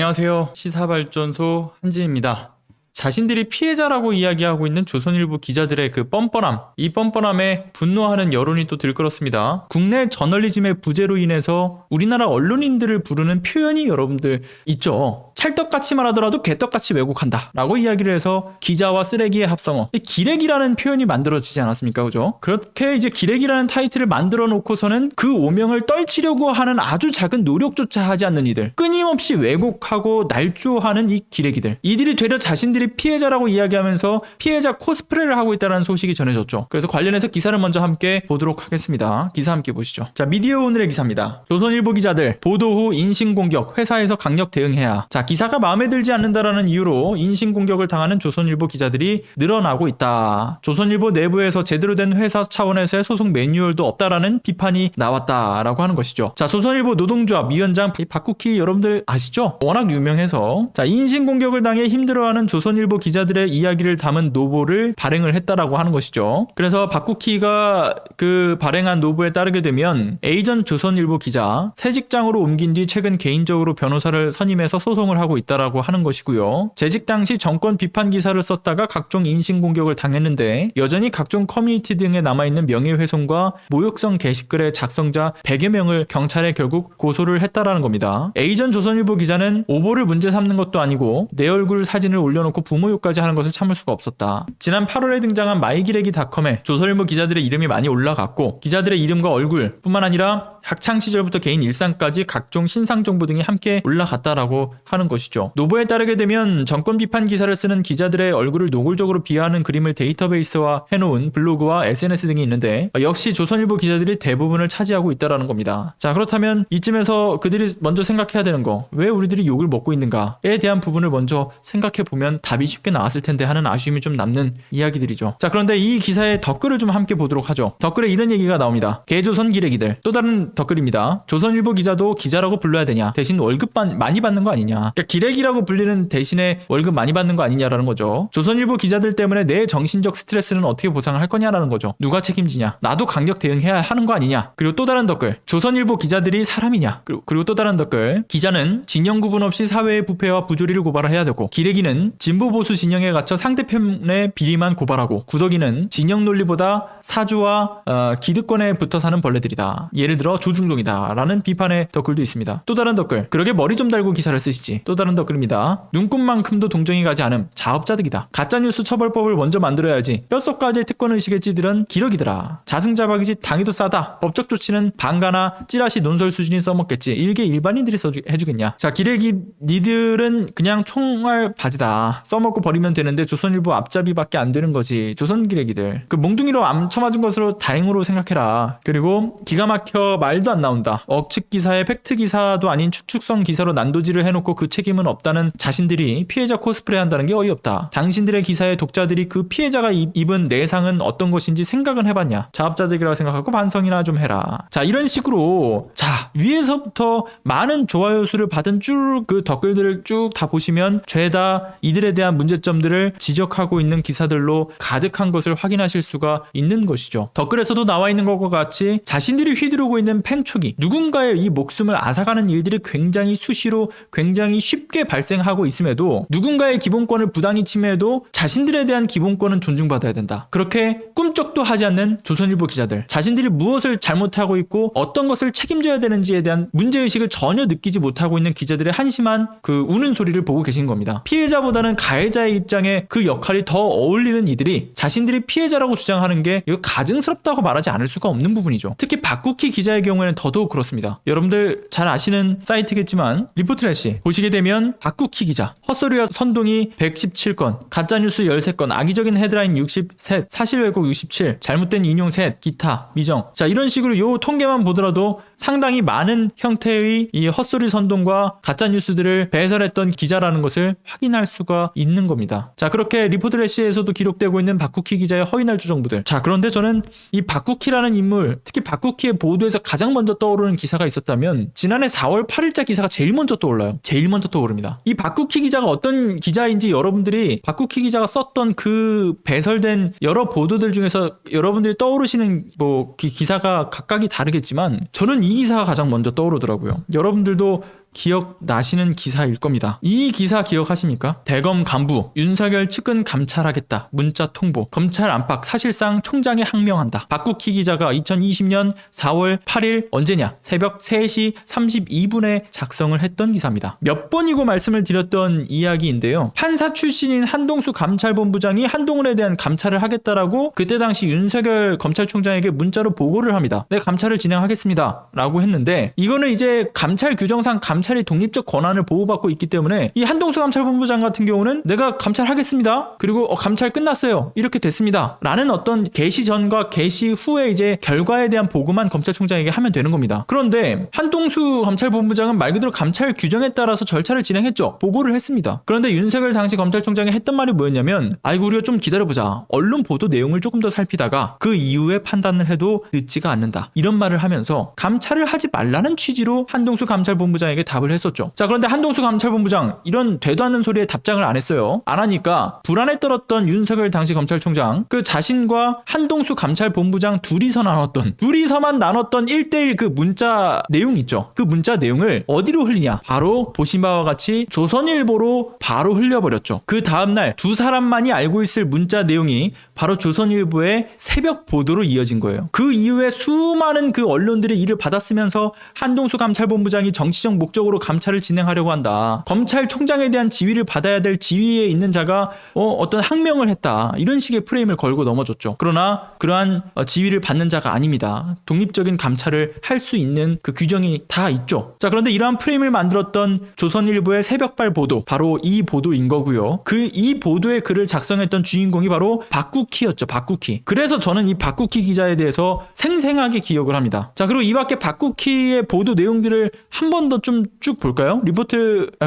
안녕하세요. 시사발전소 한진입니다. 자신들이 피해자라고 이야기하고 있는 조선일보 기자들의 그 뻔뻔함, 이 뻔뻔함에 분노하는 여론이 또 들끓었습니다. 국내 저널리즘의 부재로 인해서 우리나라 언론인들을 부르는 표현이 여러분들 있죠. 찰떡같이 말하더라도 개떡같이 왜곡한다 라고 이야기를 해서 기자와 쓰레기의 합성어, 기레기라는 표현이 만들어지지 않았습니까? 그죠? 그렇게 이제 기레기라는 타이틀을 만들어 놓고서는 그 오명을 떨치려고 하는 아주 작은 노력조차 하지 않는 이들, 끊임없이 왜곡하고 날조하는 이 기레기들, 이들이 되려 자신들이 피해자라고 이야기하면서 피해자 코스프레를 하고 있다는 소식이 전해졌죠. 그래서 관련해서 기사를 먼저 함께 보도록 하겠습니다. 기사 함께 보시죠. 자, 미디어 오늘의 기사입니다. 조선일보 기자들 보도 후 인신공격, 회사에서 강력 대응해야. 자, 기사가 마음에 들지 않는다라는 이유로 인신공격을 당하는 조선일보 기자들이 늘어나고 있다. 조선일보 내부에서 제대로 된 회사 차원에서의 소송 매뉴얼도 없다라는 비판이 나왔다라고 하는 것이죠. 자, 조선일보 노동조합 위원장 박국희 여러분들 아시죠? 워낙 유명해서 자, 인신공격을 당해 힘들어하는 조선일보 기자들의 이야기를 담은 노보를 발행을 했다라고 하는 것이죠. 그래서 박국희가 그 발행한 노보에 따르게 되면 A전 조선일보 기자 새 직장으로 옮긴 뒤 최근 개인적으로 변호사를 선임해서 소송을 하고 있다라고 하는 것이고요. 재직 당시 정권 비판 기사를 썼다가 각종 인신공격을 당했는데 여전히 각종 커뮤니티 등에 남아있는 명예훼손과 모욕성 게시글의 작성자 100여 명을 경찰에 결국 고소를 했다라는 겁니다. A전 조선일보 기자는 오보를 문제 삼는 것도 아니고 내 얼굴 사진을 올려놓고 부모욕까지 하는 것을 참을 수가 없었다. 지난 8월에 등장한 마이기레기닷컴에 조선일보 기자들의 이름이 많이 올라갔고 기자들의 이름과 얼굴 뿐만 아니라 학창시절부터 개인 일상까지 각종 신상 정보 등이 함께 올라갔다라고 하는 것이죠. 노보에 따르게 되면 정권 비판 기사를 쓰는 기자들의 얼굴을 노골적으로 비하하는 그림을 데이터베이스화 해놓은 블로그와 SNS 등이 있는데 역시 조선일보 기자들이 대부분을 차지하고 있다라는 겁니다. 자, 그렇다면 이쯤에서 그들이 먼저 생각해야 되는 거, 왜 우리들이 욕을 먹고 있는가에 대한 부분을 먼저 생각해보면 답이 쉽게 나왔을 텐데 하는 아쉬움이 좀 남는 이야기들이죠. 자, 그런데 이 기사의 댓글을 좀 함께 보도록 하죠. 댓글에 이런 얘기가 나옵니다. 개조선 기레기들. 또 다른 댓글입니다. 조선일보 기자도 기자라고 불러야 되냐? 대신 월급 많이 받는 거 아니냐? 그러니까 기레기라고 불리는 대신에 월급 많이 받는 거 아니냐라는 거죠. 조선일보 기자들 때문에 내 정신적 스트레스는 어떻게 보상을 할 거냐라는 거죠. 누가 책임지냐? 나도 강력 대응해야 하는 거 아니냐? 그리고 또 다른 댓글. 조선일보 기자들이 사람이냐? 그리고 또 다른 댓글. 기자는 진영 구분 없이 사회의 부패와 부조리를 고발해야 되고 기레기는 진보 보수 진영에 갇혀 상대편의 비리만 고발하고 구더기는 진영 논리보다 사주와 기득권에 붙어 사는 벌레들이다. 예를 들어 조중동이다 라는 비판의 댓글도 있습니다. 또 다른 댓글. 그러게 머리 좀 달고 기사를 쓰시지. 또 다른 댓글입니다. 눈꽃만큼도 동정이 가지 않음. 자업자득이다. 가짜뉴스 처벌법을 먼저 만들어야지. 뼛속까지의 특권의식에 찌들은 기러기더라. 자승자박이지 당해도 싸다. 법적 조치는 방가나 찌라시 논설 수준이 써먹겠지. 일개 일반인들이 해주겠냐. 자, 기레기 니들은 그냥 총알 바지다. 써먹고 버리면 되는데 조선일보 앞잡이밖에 안 되는 거지. 조선 기레기들. 그 몽둥이로 암 쳐맞은 것으로 다행으로 생각해라. 그리고 기가 막혀 말도 안 나온다. 억측 기사에 팩트 기사도 아닌 추측성 기사로 난도질을 해놓고 그 책임은 없다는 자신들이 피해자 코스프레 한다는 게 어이없다. 당신들의 기사에 독자들이 그 피해자가 입은 내상은 어떤 것인지 생각은 해봤냐. 자업자득이라고 생각하고 반성이나 좀 해라. 자, 이런 식으로 자, 위에서부터 많은 좋아요 수를 받은 쭉 그 댓글들을 쭉 다 보시면 죄다 이들에 대한 문제점들을 지적하고 있는 기사들로 가득한 것을 확인하실 수가 있는 것이죠. 댓글에서도 나와 있는 것과 같이 자신들이 휘두르고 있는 팽초기, 누군가의 이 목숨을 앗아가는 일들이 굉장히 수시로 굉장히 쉽게 발생하고 있음에도 누군가의 기본권을 부당히 침해해도 자신들에 대한 기본권은 존중받아야 된다. 그렇게 꿈쩍도 하지 않는 조선일보 기자들, 자신들이 무엇을 잘못하고 있고 어떤 것을 책임져야 되는지에 대한 문제의식을 전혀 느끼지 못하고 있는 기자들의 한심한 그 우는 소리를 보고 계신 겁니다. 피해자보다는 가해자의 입장에 그 역할이 더 어울리는 이들이 자신들이 피해자라고 주장하는 게 이거 가증스럽다고 말하지 않을 수가 없는 부분이죠. 특히 박국희 기자의 경우에는 더더욱 그렇습니다. 여러분들 잘 아시는 사이트겠지만 리포트래시 보시게 되면 박국희 기자 헛소리와 선동이 117건, 가짜뉴스 13건, 악의적인 헤드라인 63, 사실 왜곡 67, 잘못된 인용 셋, 기타, 미정. 자, 이런 식으로 요 통계만 보더라도 상당히 많은 형태의 이 헛소리 선동과 가짜뉴스들을 배설했던 기자라는 것을 확인할 수가 있는 겁니다. 자, 그렇게 리포트래시에서도 기록되고 있는 박국희 기자의 허위날조 정보들. 자, 그런데 저는 이 박국희라는 인물, 특히 박국희의 보도에서 가장 먼저 떠오르는 기사가 있었다면 지난해 4월 8일자 기사가 제일 먼저 떠올라요. 제일 먼저 떠오릅니다. 이 박국희 기자가 어떤 기자인지 여러분들이 박국희 기자가 썼던 그 배설된 여러 보도들 중에서 여러분들이 떠오르시는 뭐 기사가 각각이 다르겠지만 저는 이 기사가 가장 먼저 떠오르더라고요. 여러분들도 기억나시는 기사일 겁니다. 이 기사 기억하십니까? 대검 간부 윤석열 측근 감찰하겠다 문자 통보, 검찰 안팎 사실상 총장에 항명한다. 박국희 기자가 2020년 4월 8일 언제냐 새벽 3시 32분에 작성을 했던 기사입니다. 몇 번이고 말씀을 드렸던 이야기인데요. 판사 출신인 한동수 감찰본부장이 한동훈에 대한 감찰을 하겠다라고 그때 당시 윤석열 검찰총장에게 문자로 보고를 합니다. 네, 감찰을 진행하겠습니다 라고 했는데, 이거는 이제 감찰 규정상 감찰이 독립적 권한을 보호받고 있기 때문에 이 한동수 감찰본부장 같은 경우는 내가 감찰하겠습니다, 그리고 감찰 끝났어요, 이렇게 됐습니다 라는 어떤 개시 전과 개시 후에 이제 결과에 대한 보고만 검찰총장에게 하면 되는 겁니다. 그런데 한동수 감찰본부장은 말 그대로 감찰 규정에 따라서 절차를 진행했죠. 보고를 했습니다. 그런데 윤석열 당시 검찰총장이 했던 말이 뭐였냐면, 아이고 우리가 좀 기다려보자, 언론 보도 내용을 조금 더 살피다가 그 이후에 판단을 해도 늦지가 않는다, 이런 말을 하면서 감찰을 하지 말라는 취지로 한동수 감찰본부장에게 답을 했었죠. 자, 그런데 한동수 감찰본부장 이런 되도 않는 소리에 답장을 안 했어요. 안 하니까 불안에 떨었던 윤석열 당시 검찰총장, 그 자신과 한동수 감찰본부장 둘이서만 나눴던 1대1 그 문자 내용 있죠. 그 문자 내용을 어디로 흘리냐, 바로 보신 바와 같이 조선일보로 바로 흘려버렸죠. 그 다음날 두 사람만이 알고 있을 문자 내용이 바로 조선일보의 새벽 보도로 이어진 거예요. 그 이후에 수많은 그 언론들의 이를 받았으면서 한동수 감찰본부장이 정치적 목적으로 감찰을 진행하려고 한다, 검찰총장에 대한 지위를 받아야 될 지위에 있는 자가 어떤 항명을 했다, 이런 식의 프레임을 걸고 넘어졌죠. 그러나 그러한 지위를 받는 자가 아닙니다. 독립적인 감찰을 할 수 있는 그 규정이 다 있죠. 자, 그런데 이러한 프레임을 만들었던 조선일보의 새벽발 보도, 바로 이 보도인 거고요. 이 보도의 글을 작성했던 주인공이 바로 박국희였죠. 박국희. 그래서 저는 이 박국희 기자에 대해서 생생하게 기억을 합니다. 자, 그리고 이 밖에 박국희의 보도 내용들을 한 번 더 좀 쭉 볼까요?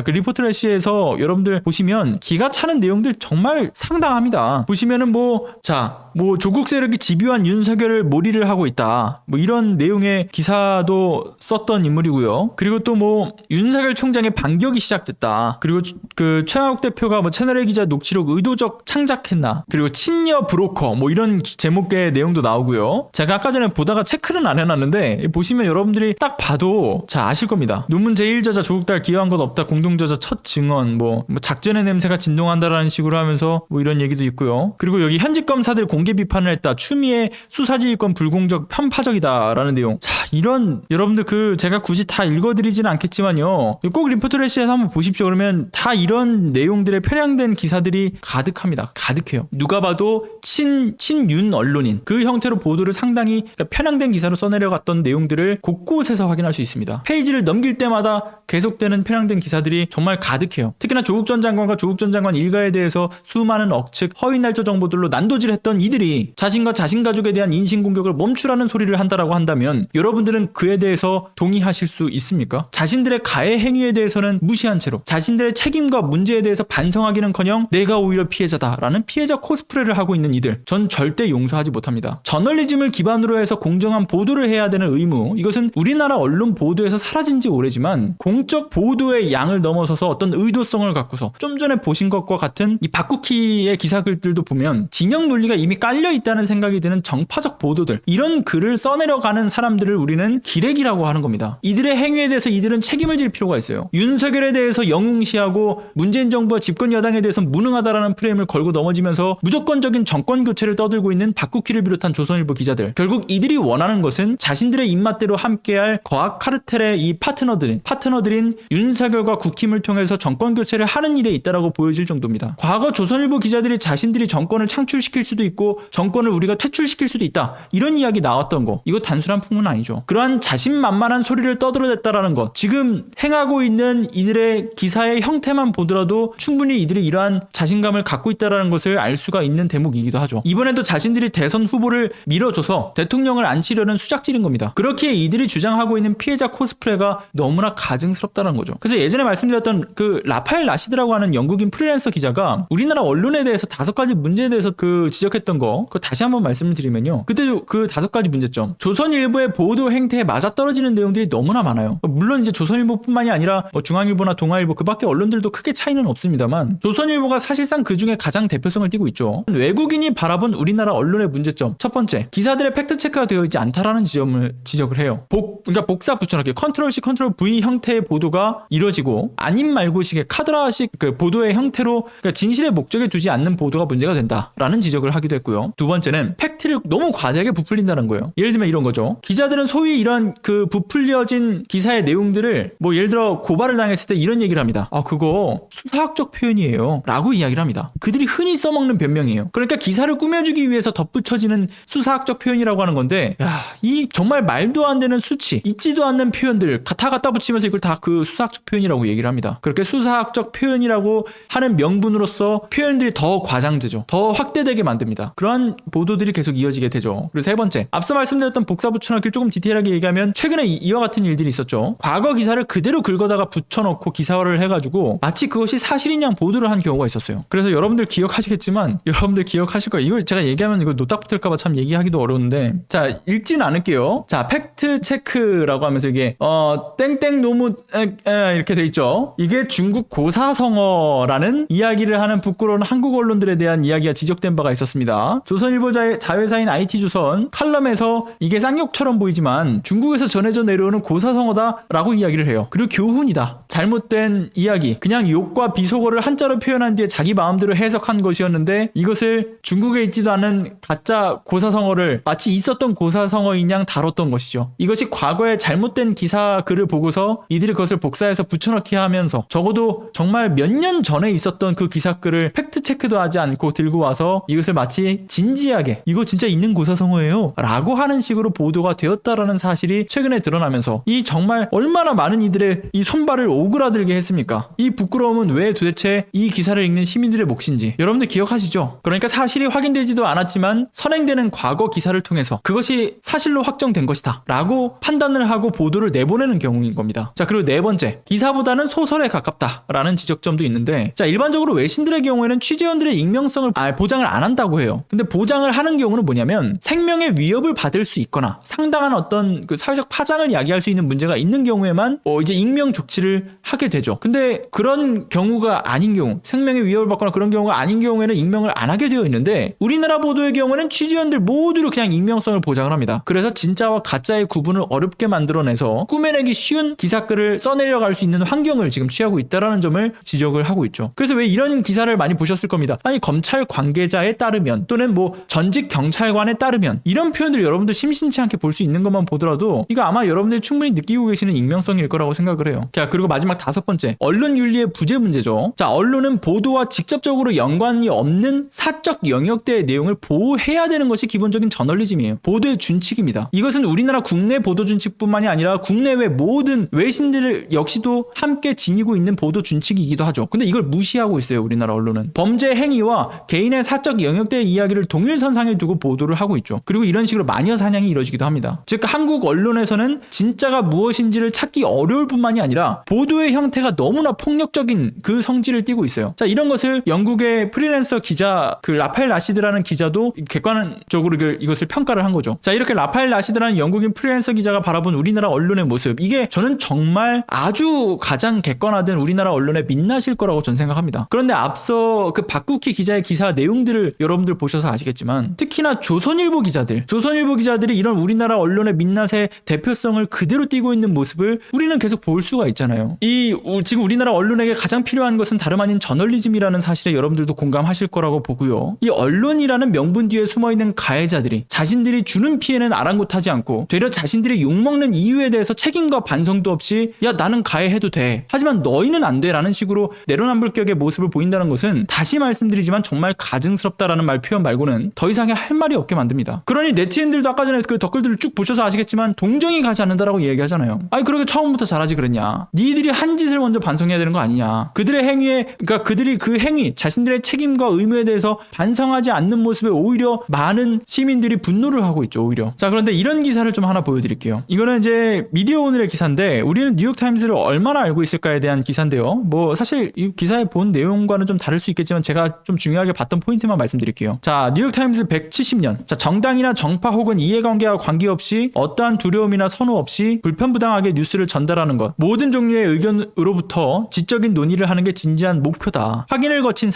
리포트래시에서 여러분들 보시면 기가 차는 내용들 정말 상당합니다. 보시면은 조국 세력이 집요한 윤석열을 몰이를 하고 있다, 이런 내용의 기사도 썼던 인물이고요. 그리고 또 윤석열 총장의 반격이 시작됐다, 그리고 그 최강욱 대표가 채널A 기자 녹취록 의도적 창작했나, 그리고 친여 브로커 이런 제목의 내용도 나오고요. 제가 아까 전에 보다가 체크는 안 해놨는데 보시면 여러분들이 딱 봐도 아실 겁니다. 논문 제1저자 조국달 기여한 것 없다, 공동저자 첫 증언, 작전의 냄새가 진동한다라는 식으로 하면서 이런 얘기도 있고요. 그리고 여기 현직 검사들 공개 비판을 했다, 추미애 수사지휘권 불공적 편파적이다라는 내용. 이런, 여러분들 제가 굳이 다 읽어드리지는 않겠지만요, 꼭 리포트래시에서 한번 보십시오. 그러면 다 이런 내용들의 편향된 기사들이 가득합니다. 가득해요. 누가 봐도 친윤 언론인 그 형태로 보도를 상당히 편향된 기사로 써내려갔던 내용들을 곳곳에서 확인할 수 있습니다. 페이지를 넘길 때마다 계속되는 편향된 기사들이 정말 가득해요. 특히나 조국 전 장관과 조국 전 장관 일가에 대해서 수많은 억측, 허위날조 정보들로 난도질했던 이들이 자신과 자신 가족에 대한 인신공격을 멈추라는 소리를 한다라고 한다면 여러분들은 그에 대해서 동의하실 수 있습니까? 자신들의 가해 행위에 대해서는 무시한 채로 자신들의 책임과 문제에 대해서 반성하기는커녕 내가 오히려 피해자다라는 피해자 코스프레를 하고 있는 이들, 전 절대 용서하지 못합니다. 저널리즘을 기반으로 해서 공정한 보도를 해야 되는 의무, 이것은 우리나라 언론 보도에서 사라진 지 오래지만 공적 보도의 양을 넘어서서 어떤 의도성을 갖고서 좀 전에 보신 것과 같은 이 박국희의 기사글들도 보면 진영 논리가 이미 깔려 있다는 생각이 드는 정파적 보도들, 이런 글을 써내려가는 사람들을 우리는 기레기라고 하는 겁니다. 이들의 행위에 대해서 이들은 책임을 질 필요가 있어요. 윤석열에 대해서 영웅시하고 문재인 정부와 집권 여당에 대해서 무능하다라는 프레임을 걸고 넘어지면서 무조건적인 정권 교체를 떠들고 있는 박국희를 비롯한 조선일보 기자들, 결국 이들이 원하는 것은 자신들의 입맛대로 함께할 거악 카르텔의 이 파트너들인 윤석열과 국힘을 통해서 정권 교체를 하는 일에 있다라고 보여질 정도입니다. 과거 조선일보 기자들이 자신들이 정권을 창출시킬 수도 있고 정권을 우리가 퇴출시킬 수도 있다, 이런 이야기 나왔던 거, 이거 단순한 풍문 아니죠. 그러한 자신만만한 소리를 떠들어댔다라는 것, 지금 행하고 있는 이들의 기사의 형태만 보더라도 충분히 이들이 이러한 자신감을 갖고 있다라는 것을 알 수가 있는 대목이기도 하죠. 이번에도 자신들이 대선 후보를 밀어줘서 대통령을 앉히려는 수작질인 겁니다. 그렇게 이들이 주장하고 있는 피해자 코스프레가 너무나 가증스럽다는 거죠. 그래서 예전에 말씀드렸던 그 라파엘 라시드라고 하는 영국인 프리랜서 기자가 우리나라 언론에 대해서 5가지 문제에 대해서 지적했던 거 그거 다시 한번 말씀을 드리면요. 그때도 그 5가지 문제점. 조선일보의 보도 행태에 맞아떨어지는 내용들이 너무나 많아요. 물론 이제 조선일보뿐만이 아니라 뭐 중앙일보나 동아일보 그 밖에 언론들도 크게 차이는 없습니다만 조선일보가 사실상 그 중에 가장 대표성을 띠고 있죠. 외국인이 바라본 우리나라 언론의 문제점. 첫 번째, 기사들의 팩트체크가 되어 있지 않다라는 지점을 지적을 해요. 그러니까 복사 붙여넣기 컨트롤 C 컨트롤 V 형태의 보도가 이루어지고 아님 말고식의 카드라식 그 보도의 형태로 그러니까 진실의 목적에 두지 않는 보도가 문제가 된다라는 지적을 하기도 했고요. 두 번째는 팩트를 너무 과대하게 부풀린다는 거예요. 예를 들면 이런 거죠. 기자들은 소위 이런 그 부풀려진 기사의 내용들을 뭐 예를 들어 고발을 당했을 때 이런 얘기를 합니다. 아 그거 수사학적 표현이에요 라고 이야기를 합니다. 그들이 흔히 써먹는 변명이에요. 그러니까 기사를 꾸며주기 위해서 덧붙여지는 수사학적 표현이라고 하는 건데 이 정말 말도 안 되는 수치 있지도 않는 표현들 다 갖다 붙이면서 이걸 다 그 수사학적 표현이라고 얘기를 합니다. 그렇게 수사학적 표현이라고 하는 명분으로서 표현들이 더 과장되죠. 더 확대되게 만듭니다. 그러한 보도들이 계속 이어지게 되죠. 그리고 세 번째, 앞서 말씀드렸던 복사 붙여넣기를 조금 디테일하게 얘기하면 최근에 이와 같은 일들이 있었죠. 과거 기사를 그대로 긁어다가 붙여넣고 기사화를 해가지고 마치 그것이 사실인 양 보도를 한 경우가 있었어요. 그래서 여러분들 기억하시겠지만 여러분들 기억하실 거예요. 이거 제가 얘기하면 이거 노딱 붙을까봐 참 얘기하기도 어려운데 자 읽진 않을게요. 자 팩트 체크라고 하면서 이게 땡땡 노무 이렇게 돼 있죠. 이게 중국 고사성어라는 이야기를 하는 부끄러운 한국 언론들에 대한 이야기가 지적된 바가 있었습니다. 조선일보 자회사인 IT조선 칼럼에서 이게 쌍욕처럼 보이지만 중국에서 전해져 내려오는 고사성어다라고 이야기를 해요. 그리고 교훈이다. 잘못된 이야기. 그냥 욕과 비속어를 한자로 표현한 뒤에 자기 마음대로 해석한 것이었는데 이것을 중국에 있지도 않은 가짜 고사성어를 마치 있었던 고사성어인 양 다뤘던 것이죠. 이것이 과거에 잘못된 기사 글을 보고서 이들이 그것을 복사해서 붙여넣기 하면서 적어도 정말 몇 년 전에 있었던 그 기사글을 팩트체크도 하지 않고 들고 와서 이것을 마치 진지하게 이거 진짜 있는 고사성어예요 라고 하는 식으로 보도가 되었다라는 사실이 최근에 드러나면서 이 정말 얼마나 많은 이들의 이 손발을 오그라들게 했습니까? 이 부끄러움은 왜 도대체 이 기사를 읽는 시민들의 몫인지 여러분들 기억하시죠? 그러니까 사실이 확인되지도 않았지만 선행되는 과거 기사를 통해서 그것이 사실로 확정된 것이다 라고 판단을 하고 보도를 내보내는 경우인 겁니다. 자 그리고 네 번째, 기사보다는 소설에 가깝다라는 지적점도 있는데 자 일반적으로 외신들의 경우에는 취재원들의 익명성을 보장을 안 한다고 해요. 근데 보장을 하는 경우는 뭐냐면 생명의 위협을 받을 수 있거나 상당한 어떤 그 사회적 파장을 야기할 수 있는 문제가 있는 경우에만 이제 익명 조치를 하게 되죠. 근데 그런 경우가 아닌 경우, 생명의 위협을 받거나 그런 경우가 아닌 경우에는 익명을 안 하게 되어 있는데 우리나라 보도의 경우에는 취재원들 모두를 그냥 익명성을 보장을 합니다. 그래서 진짜와 가짜의 구분을 어렵게 만들어내서 꾸며내기 쉬운 기사글을 써내려갈 수 있는 환경을 지금 취하고 있다라는 점을 지적을 하고 있죠. 그래서 왜 이런 기사를 많이 보셨을 겁니다. 아니 검찰 관계자에 따르면 또는 뭐 전직 경찰관에 따르면 이런 표현들을 여러분들 심심치 않게 볼 수 있는 것만 보더라도 이거 아마 여러분들이 충분히 느끼고 계시는 익명성일 거라고 생각을 해요. 자 그리고 마지막 5번째, 언론 윤리의 부재 문제죠. 자 언론은 보도와 직접적으로 연관이 없는 사적 영역대의 내용을 보호해야 되는 것이 기본적인 저널리즘이에요. 보도의 준칙입니다. 이것은 우리나라 국내 보도 준칙뿐만이 아니라 국내외 모든 외신들 역시도 함께 지니고 있는 보도 준칙이기도 하죠. 근데 이걸 무시하고 있어요. 우리나라 언론은 범죄 행위와 개인의 사적 영역대의 이야기를 동일선상에 두고 보도를 하고 있죠. 그리고 이런 식으로 마녀 사냥이 이루어지기도 합니다. 즉 한국 언론에서는 진짜가 무엇인지를 찾기 어려울 뿐만이 아니라 보도의 형태가 너무나 폭력적인 그 성질을 띠고 있어요. 자 이런 것을 영국의 프리랜서 기자 그 라파엘 라시드라는 기자도 객관적으로 이것을 평가를 한 거죠. 자 이렇게 라파엘 라시드라는 영국인 프리랜서 기자가 바라본 우리나라 언론의 모습, 이게 저는 정말 아주 가장 객관화된 우리나라 언론의 민낯일 거라고 저는 생각합니다. 그런데 앞서 그 박국희 기자의 기사 내용들을 여러분들 보셔서 아시겠지만 특히나 조선일보 기자들이 이런 우리나라 언론의 민낯의 대표성을 그대로 띠고 있는 모습을 우리는 계속 볼 수가 있잖아요. 지금 우리나라 언론에게 가장 필요한 것은 다름 아닌 저널리즘이라는 사실에 여러분들도 공감하실 거라고 보고요. 이 언론이라는 명분 뒤에 숨어있는 가해자들이 자신들이 주는 피해는 아랑곳하지 않고 되려 자신들이 욕먹는 이유에 대해서 책임과 반성도 없이 야 나는 가해해도 돼 하지만 너희는 안 돼 라는 식으로 내로남불격의 모습을 보인다는 것은 다시 말씀드리지만 정말 가증스럽다라는 표현 말고는 더 이상의 할 말이 없게 만듭니다. 그러니 네티즌들도 아까 전에 그 댓글들을 쭉 보셔서 아시겠지만 동정이 가지 않는다라고 얘기하잖아요. 아니 그러게 처음부터 잘하지 그랬냐. 니들이 한 짓을 먼저 반성해야 되는 거 아니냐. 그들의 행위에 그러니까 그들이 그 행위 자신들의 책임과 의무에 대해서 반성하지 않는 모습에 오히려 많은 시민들이 분노를 하고 있죠. 오히려. 자 그런데 이런 기사를 좀 하나 보여드릴게요. 이거는 이제 미디어 오늘의 기사인데 우리는 뉴욕타임스를 얼마나 알고 있을까에 대한 기사인데요. 뭐 사실 이 기사에 본 내용과는 좀 다를 수 있겠지만 제가 좀 중요하게 봤던 포인트만 말씀드릴게요. 자 자, 뉴욕타임즈 170년. 자, 정당이나 정파 혹은 이해관계와 관계없이 어떠한 두려움이나 선호 없이 불편부당하게 뉴스를 전달하는 것. 모든 종류의 의견으로부터 지적인 논의를 하는 게 진지한 목표다. 확인을 거친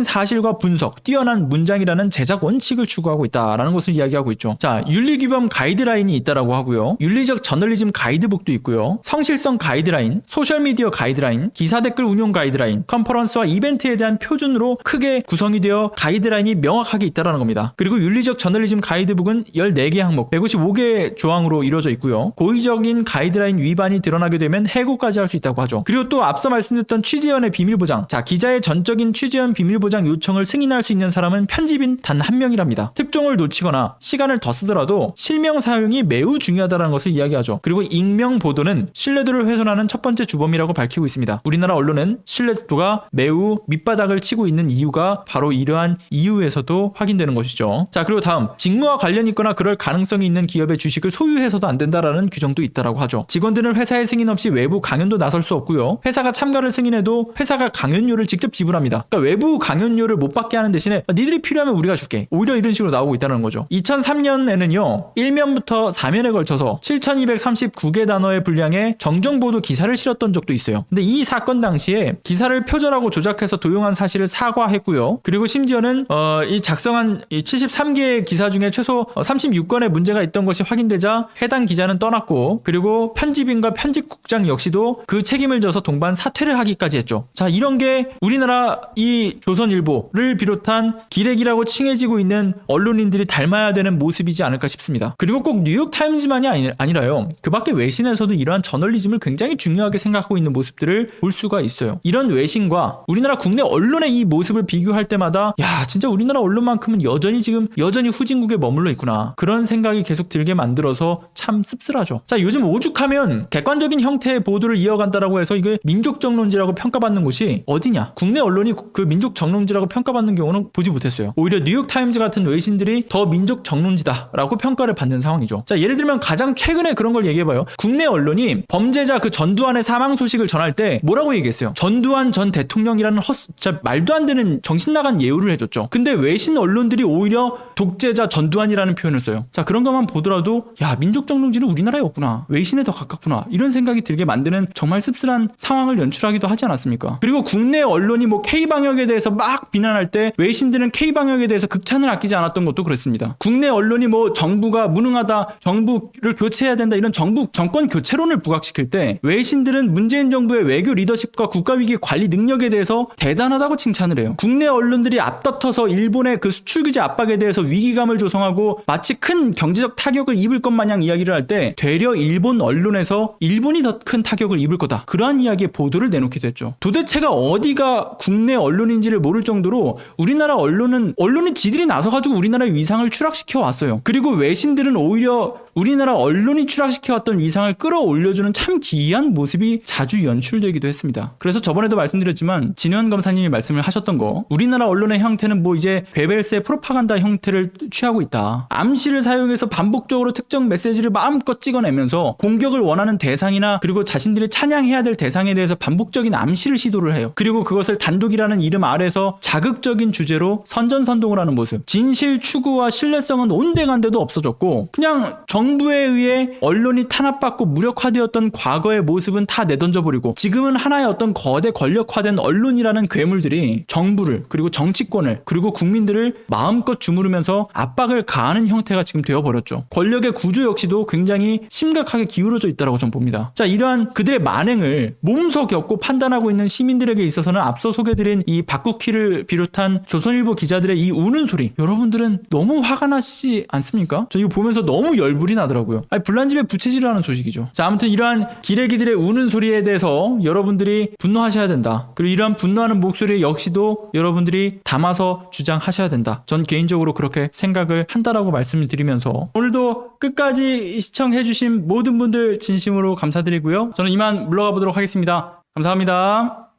사실과 분석, 뛰어난 문장이라는 제작 원칙을 추구하고 있다라는 것을 이야기하고 있죠. 자, 윤리규범 가이드라인이 있다라고 하고요. 윤리적 저널리즘 가이드북도 있고요. 성실성 가이드라인, 소셜미디어 가이드라인, 기사 댓글 운용 가이드라인, 컨퍼런스와 이벤트에 대한 표준으로 크게 구성이 되어 가이드라인이 명확하게 있다라는 겁니다. 그리고 윤리적 저널리즘 가이드북은 14개 항목, 155개 조항으로 이루어져 있고요. 고의적인 가이드라인 위반이 드러나게 되면 해고까지 할 수 있다고 하죠. 그리고 또 앞서 말씀드렸던 취재원의 비밀보장. 자, 기자의 전적인 취재원 비밀보장 요청을 승인할 수 있는 사람은 편집인 단 한 명이랍니다. 특종을 놓치거나 시간을 더 쓰더라도 실명 사용이 매우 중요하다는 것을 이야기하죠. 그리고 익명 보도는 신뢰도를 훼손하는 첫 번째 주범이라고 밝히고 있습니다. 우리나라 언론은 신뢰도가 매우 밑바닥을 치고 있는 이유가 바로 이러한 이유에서도 확인되는 것이죠. 자, 그리고 다음, 직무와 관련 있거나 그럴 가능성이 있는 기업의 주식을 소유해서도 안 된다라는 규정도 있다라고 하죠. 직원들은 회사의 승인 없이 외부 강연도 나설 수 없고요. 회사가 참가를 승인해도 회사가 강연료를 직접 지불합니다. 그러니까 외부 강연료를 못 받게 하는 대신에 니들이 필요하면 우리가 줄게. 오히려 이런 식으로 나오고 있다는 거죠. 2003년에는요. 1면부터 4면에 걸쳐서 7239개 단어의 분량의 정정보도 기사를 실었던 적도 있어요. 근데 이 사건 당시에 기사를 표절하고 조작해서 도용한 사실을 사과했고요. 그리고 심지어는 이 작성한 이 73개의 기사 중에 최소 36건의 문제가 있던 것이 확인되자 해당 기자는 떠났고, 그리고 편집인과 편집국장 역시도 그 책임을 져서 동반 사퇴를 하기까지 했죠. 자, 이런 게 우리나라 이 조선일보를 비롯한 기레기라고 칭해지고 있는 언론인들이 닮아야 되는 모습이지 않을까 싶습니다. 그리고 꼭 뉴욕타임즈만이 아니라요. 그 밖에 외신에서도 이러한 저널리즘을 굉장히 중요하게 생각하고 있는 모습들을 볼 수가 있어요. 이런 외신과 우리나라 국내 언론의 이 모습을 비교할 때마다 야, 진짜 우리나라 언론만큼은 여전히 후진국에 머물러 있구나. 그런 생각이 계속 들게 만들어서 참 씁쓸하죠. 자, 요즘 오죽하면 객관적인 형태의 보도를 이어간다라고 해서 이게 민족정론지라고 평가받는 곳이 어디냐? 국내 언론이 그 민족정론지라고 평가받는 경우는 보지 못했어요. 오히려 뉴욕타임즈 같은 외신들이 더 민족정론지다라고 평가를 받는 상황이죠. 자, 예를 들면 가장 최근에 그런 걸 얘기해봐요. 국내 언론이 범죄자 그 전두환의 사망 소식을 전할 때 뭐라고 얘기했어요? 전두환 전 대통령이라는 진짜 말도 안 되는 정신 나간 예우를 해줬죠. 근데 외신 언론들이 오히려 독재자 전두환이라는 표현을 써요. 자, 그런 것만 보더라도 야, 민족정론지는 우리나라에 없구나. 외신에 더 가깝구나. 이런 생각이 들게 만드는 정말 씁쓸한 상황을 연출하기도 하지 않았습니까? 그리고 국내 언론이 뭐 K방역에 대해서 막 비난할 때 외신들은 K방역에 대해서 극찬을 아끼지 않았던 것도 그렇습니다. 국내 언론이 뭐 정부가 무능하다, 정부를 교체해야 된다, 이런 정권 교체론을 부각시킬 때 외신들은 문재인 정부의 외교 리더십과 국가위기 관리 능력에 대해서 대단하다고 칭찬을 해요. 국내 언론들이 앞다퉈서 일본의 그 수출 규제 압박에 대해서 위기감을 조성하고 마치 큰 경제적 타격을 입을 것 마냥 이야기를 할 때 되려 일본 언론에서 일본이 더 큰 타격을 입을 거다, 그러한 이야기의 보도를 내놓기도 했죠. 도대체가 어디가 국내 언론인지를 모를 정도로 우리나라 언론은 지들이 나서가지고 우리나라의 위상을 추락시켜 왔어요. 그리고 외신들은 오히려 우리나라 언론이 추락시켜왔던 위상을 끌어올려주는 참 기이한 모습이 자주 연출되기도 했습니다. 그래서 저번에도 말씀드렸지만 진현 검사님이 말씀을 하셨던 거, 우리나라 언론의 형태는 뭐 이제 괴벨스의 프로파간다 형태를 취하고 있다. 암시를 사용해서 반복적으로 특정 메시지를 마음껏 찍어내면서 공격을 원하는 대상이나 그리고 자신들이 찬양해야 될 대상에 대해서 반복적인 암시를 시도를 해요. 그리고 그것을 단독이라는 이름 아래서 자극적인 주제로 선전선동을 하는 모습. 진실 추구와 신뢰성은 온데간데도 없어졌고 그냥 정부에 의해 언론이 탄압받고 무력화되었던 과거의 모습은 다 내던져버리고 지금은 하나의 어떤 거대 권력화된 언론이라는 괴물들이 정부를, 그리고 정치권을, 그리고 국민들을 마음껏 주무르면서 압박을 가하는 형태가 지금 되어버렸죠. 권력의 구조 역시도 굉장히 심각하게 기울어져 있다고 저는 봅니다. 자, 이러한 그들의 만행을 몸소 겪고 판단하고 있는 시민들에게 있어서는 앞서 소개드린 이 박국희를 비롯한 조선일보 기자들의 이 우는 소리, 여러분들은 너무 화가 나시지 않습니까? 저 이거 보면서 너무 열불이 나더라고요. 불난집에 부채질을 하는 소식이죠. 자, 아무튼 이러한 기레기들의 우는 소리에 대해서 여러분들이 분노하셔야 된다. 그리고 이러한 분노하는 목소리 역시도 여러분들이 담아서 주장하셔야 된다. 전 개인적으로 그렇게 생각을 한다라고 말씀을 드리면서 오늘도 끝까지 시청해주신 모든 분들 진심으로 감사드리고요. 저는 이만 물러가 보도록 하겠습니다. 감사합니다.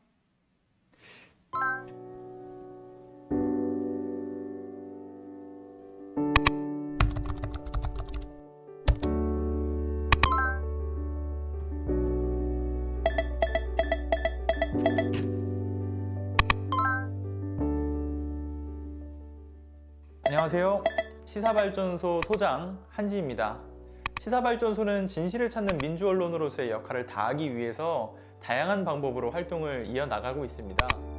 안녕하세요. 시사발전소 소장 한지입니다. 시사발전소는 진실을 찾는 민주 언론으로서의 역할을 다하기 위해서 다양한 방법으로 활동을 이어나가고 있습니다.